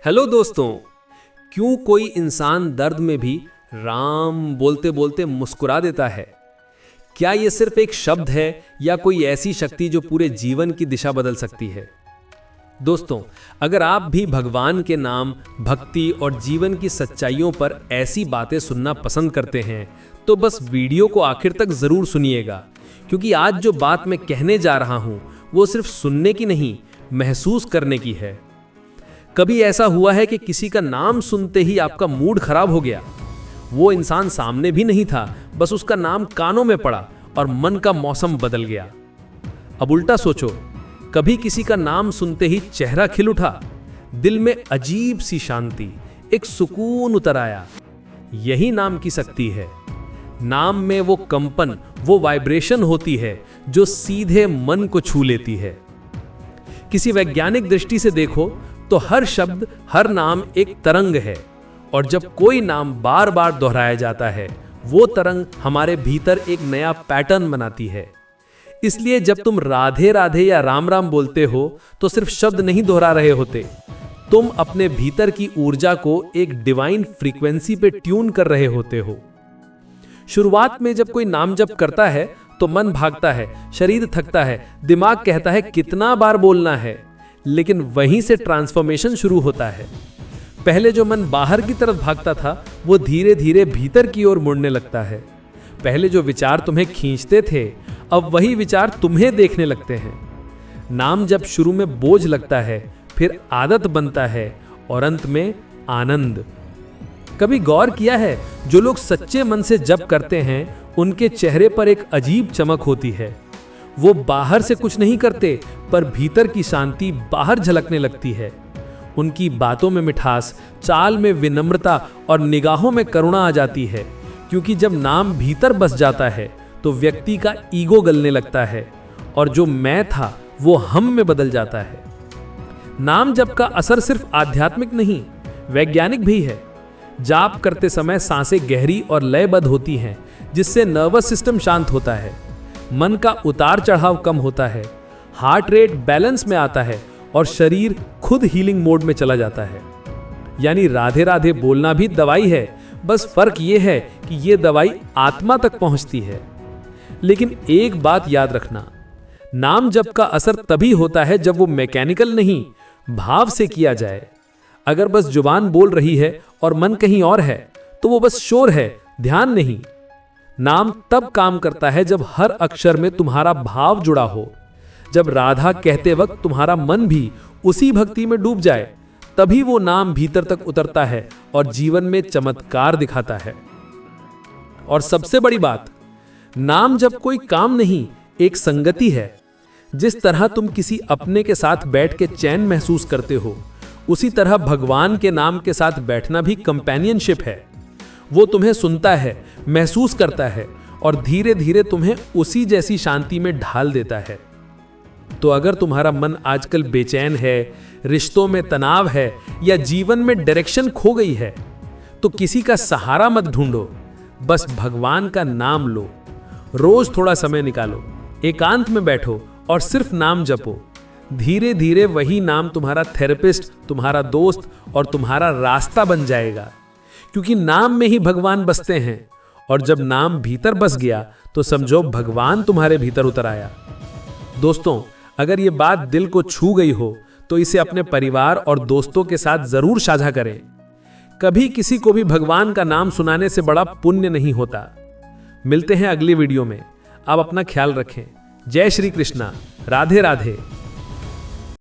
Hello दोस्तों। क्यों कोई इंसान दर्द में भी राम बोलते बोलते मुस्कुरा देता है? क्या यह सिर्फ एक शब्द है या कोई ऐसी शक्ति जो पूरे जीवन की दिशा बदल सकती है? दोस्तों, अगर आप भी भगवान के नाम, भक्ति और जीवन की सच्चाइयों पर ऐसी बातें सुनना पसंद करते हैं तो बस वीडियो को आखिर तक जरूर सुनिएगा, क्योंकि आज जो बात मैं कहने जा रहा हूं वो सिर्फ सुनने की नहीं, महसूस करने की है। कभी ऐसा हुआ है कि किसी का नाम सुनते ही आपका मूड खराब हो गया? वो इंसान सामने भी नहीं था, बस उसका नाम कानों में पड़ा और मन का मौसम बदल गया। अब उल्टा सोचो, कभी किसी का नाम सुनते ही चेहरा खिल उठा, दिल में अजीब सी शांति, एक सुकून उतर आया। यही नाम की शक्ति है। नाम में वो कंपन, वो वाइब्रेशन होती है जो सीधे मन को छू लेती है। किसी वैज्ञानिक दृष्टि से देखो तो हर शब्द, हर नाम एक तरंग है, और जब कोई नाम बार बार दोहराया जाता है वो तरंग हमारे भीतर एक नया पैटर्न बनाती है। इसलिए जब तुम राधे राधे या राम राम बोलते हो तो सिर्फ शब्द नहीं दोहरा रहे होते, तुम अपने भीतर की ऊर्जा को एक डिवाइन फ्रीक्वेंसी पे ट्यून कर रहे होते हो। शुरुआत में जब कोई नाम जप करता है तो मन भागता है, शरीर थकता है, दिमाग कहता है कितना बार बोलना है, लेकिन वहीं से ट्रांसफॉर्मेशन शुरू होता है। पहले जो मन बाहर की तरफ भागता था वो धीरे धीरे भीतर की ओर मुड़ने लगता है। पहले जो विचार तुम्हें खींचते थे अब वही विचार तुम्हें देखने लगते हैं। नाम जब शुरू में बोझ लगता है, फिर आदत बनता है और अंत में आनंद। कभी गौर किया है, जो लोग सच्चे मन से जप करते हैं उनके चेहरे पर एक अजीब चमक होती है। वो बाहर से कुछ नहीं करते, पर भीतर की शांति बाहर झलकने लगती है। उनकी बातों में मिठास, चाल में विनम्रता और निगाहों में करुणा आ जाती है, क्योंकि जब नाम भीतर बस जाता है तो व्यक्ति का ईगो गलने लगता है और जो मैं था वो हम में बदल जाता है। नाम जप का असर सिर्फ आध्यात्मिक नहीं, वैज्ञानिक भी है। जाप करते समय सांसें गहरी और लयबद्ध होती हैं, जिससे नर्वस सिस्टम शांत होता है, मन का उतार चढ़ाव कम होता है, हार्ट रेट बैलेंस में आता है और शरीर खुद हीलिंग मोड में चला जाता है। यानी राधे राधे बोलना भी दवाई है, बस फर्क ये है कि ये दवाई आत्मा तक पहुंचती है। लेकिन एक बात याद रखना, नाम जप का असर तभी होता है जब वो मैकेनिकल नहीं, भाव से किया जाए। अगर बस जुबान बोल रही है और मन कहीं और है तो वो बस शोर है, ध्यान नहीं। नाम तब काम करता है जब हर अक्षर में तुम्हारा भाव जुड़ा हो, जब राधा कहते वक्त तुम्हारा मन भी उसी भक्ति में डूब जाए, तभी वो नाम भीतर तक उतरता है और जीवन में चमत्कार दिखाता है। और सबसे बड़ी बात, नाम जब कोई काम नहीं, एक संगति है। जिस तरह तुम किसी अपने के साथ बैठ के चैन महसूस करते हो, उसी तरह भगवान के नाम के साथ बैठना भी कंपेनियनशिप है। वो तुम्हें सुनता है, महसूस करता है और धीरे धीरे तुम्हें उसी जैसी शांति में ढाल देता है। तो अगर तुम्हारा मन आजकल बेचैन है, रिश्तों में तनाव है या जीवन में डायरेक्शन खो गई है, तो किसी का सहारा मत ढूंढो, बस भगवान का नाम लो। रोज थोड़ा समय निकालो, एकांत में बैठो और सिर्फ नाम जपो। धीरे धीरे वही नाम तुम्हारा थेरेपिस्ट, तुम्हारा दोस्त और तुम्हारा रास्ता बन जाएगा, क्योंकि नाम में ही भगवान बसते हैं। और जब नाम भीतर बस गया तो समझो भगवान तुम्हारे भीतर उतर आया। दोस्तों, अगर ये बात दिल को छू गई हो तो इसे अपने परिवार और दोस्तों के साथ जरूर साझा करें। कभी किसी को भी भगवान का नाम सुनाने से बड़ा पुण्य नहीं होता। मिलते हैं अगली वीडियो में। आप अपना ख्याल रखें। जय श्री कृष्णा। राधे राधे।